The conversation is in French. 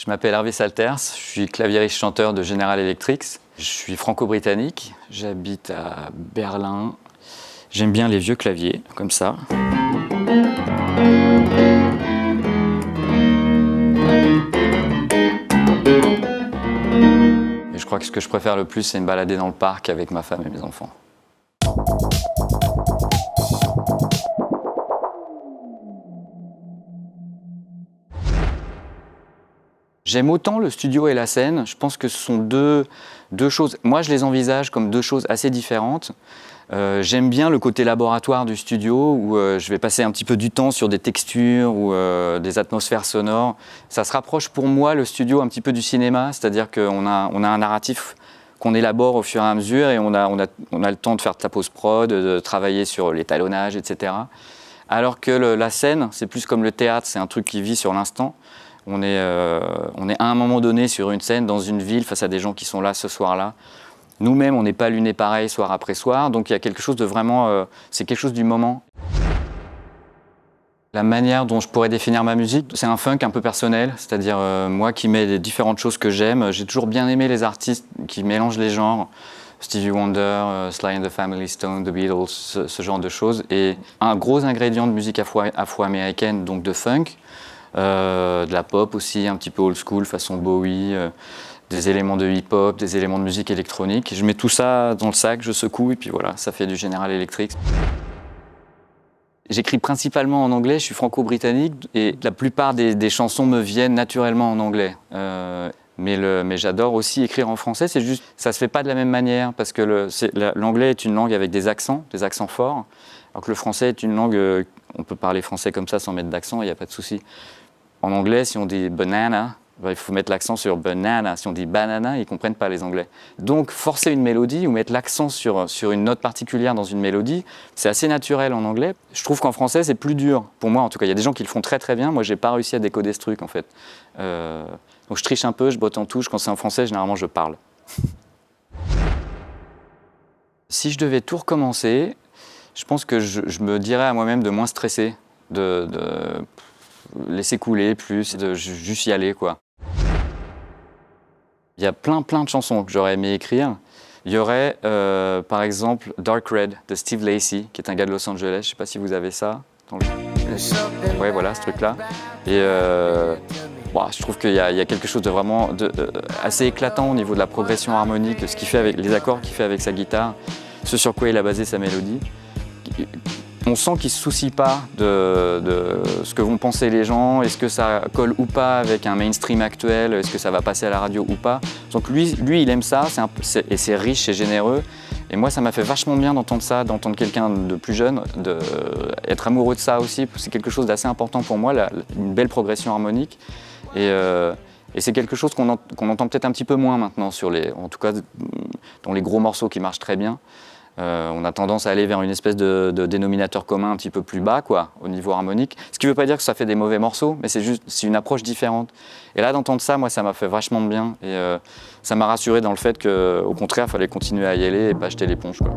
Je m'appelle Hervé Salters, je suis claviériste-chanteur de General Electric. Je suis franco-britannique, j'habite à Berlin. J'aime bien les vieux claviers, comme ça. Et je crois que ce que je préfère le plus, c'est me balader dans le parc avec ma femme et mes enfants. J'aime autant le studio et la scène. Je pense que ce sont deux choses. Moi, je les envisage comme deux choses assez différentes. J'aime bien le côté laboratoire du studio où je vais passer un petit peu du temps sur des textures ou des atmosphères sonores. Ça se rapproche pour moi, le studio, un petit peu du cinéma, c'est-à-dire qu'on a un narratif qu'on élabore au fur et à mesure et on a le temps de faire de la post-prod, de travailler sur l'étalonnage, etc. Alors que la scène, c'est plus comme le théâtre, c'est un truc qui vit sur l'instant. On est à un moment donné sur une scène, dans une ville, face à des gens qui sont là ce soir-là. Nous-mêmes, on n'est pas lunés pareil soir après soir, donc il y a quelque chose de vraiment... c'est quelque chose du moment. La manière dont je pourrais définir ma musique, c'est un funk un peu personnel, c'est-à-dire moi qui mets les différentes choses que j'aime. J'ai toujours bien aimé les artistes qui mélangent les genres. Stevie Wonder, Sly and the Family Stone, The Beatles, ce genre de choses. Et un gros ingrédient de musique afro-américaine, donc de funk, de la pop aussi, un petit peu old school, façon Bowie, des éléments de hip-hop, des éléments de musique électronique. Je mets tout ça dans le sac, je secoue et puis voilà, ça fait du General Electric. J'écris principalement en anglais, je suis franco-britannique et la plupart des chansons me viennent naturellement en anglais. Mais j'adore aussi écrire en français, c'est juste, ça se fait pas de la même manière parce que l'anglais est une langue avec des accents forts, alors que le français est une langue, on peut parler français comme ça sans mettre d'accent, il n'y a pas de souci. En anglais, si on dit banana, il faut mettre l'accent sur banana. Si on dit banana, ils ne comprennent pas les Anglais. Donc, forcer une mélodie ou mettre l'accent sur une note particulière dans une mélodie, c'est assez naturel en anglais. Je trouve qu'en français, c'est plus dur. Pour moi, en tout cas, il y a des gens qui le font très très bien. Moi, je n'ai pas réussi à décoder ce truc, en fait. Donc, je triche un peu, je botte en touche. Quand c'est en français, généralement, je parle. Si je devais tout recommencer, je pense que je me dirais à moi-même de moins stresser, de laisser couler plus, de juste y aller, quoi. Il y a plein de chansons que j'aurais aimé écrire. Il y aurait, par exemple, Dark Red de Steve Lacy, qui est un gars de Los Angeles. Je ne sais pas si vous avez ça. Ouais, voilà, ce truc-là. Et je trouve qu'il y a quelque chose de vraiment assez éclatant au niveau de la progression harmonique, ce qu'il fait avec les accords qu'il fait avec sa guitare, ce sur quoi il a basé sa mélodie. On sent qu'il ne se soucie pas de ce que vont penser les gens, est-ce que ça colle ou pas avec un mainstream actuel, est-ce que ça va passer à la radio ou pas. Donc lui il aime ça, et c'est riche, c'est généreux. Et moi, ça m'a fait vachement bien d'entendre ça, d'entendre quelqu'un de plus jeune, être amoureux de ça aussi. C'est quelque chose d'assez important pour moi, une belle progression harmonique. Et c'est quelque chose qu'on entend peut-être un petit peu moins maintenant, en tout cas dans les gros morceaux qui marchent très bien. On a tendance à aller vers une espèce de dénominateur commun un petit peu plus bas, quoi, au niveau harmonique. Ce qui ne veut pas dire que ça fait des mauvais morceaux, mais c'est une approche différente. Et là, d'entendre ça, moi, ça m'a fait vachement de bien. Et ça m'a rassuré dans le fait qu'au contraire, il fallait continuer à y aller et pas jeter l'éponge, quoi.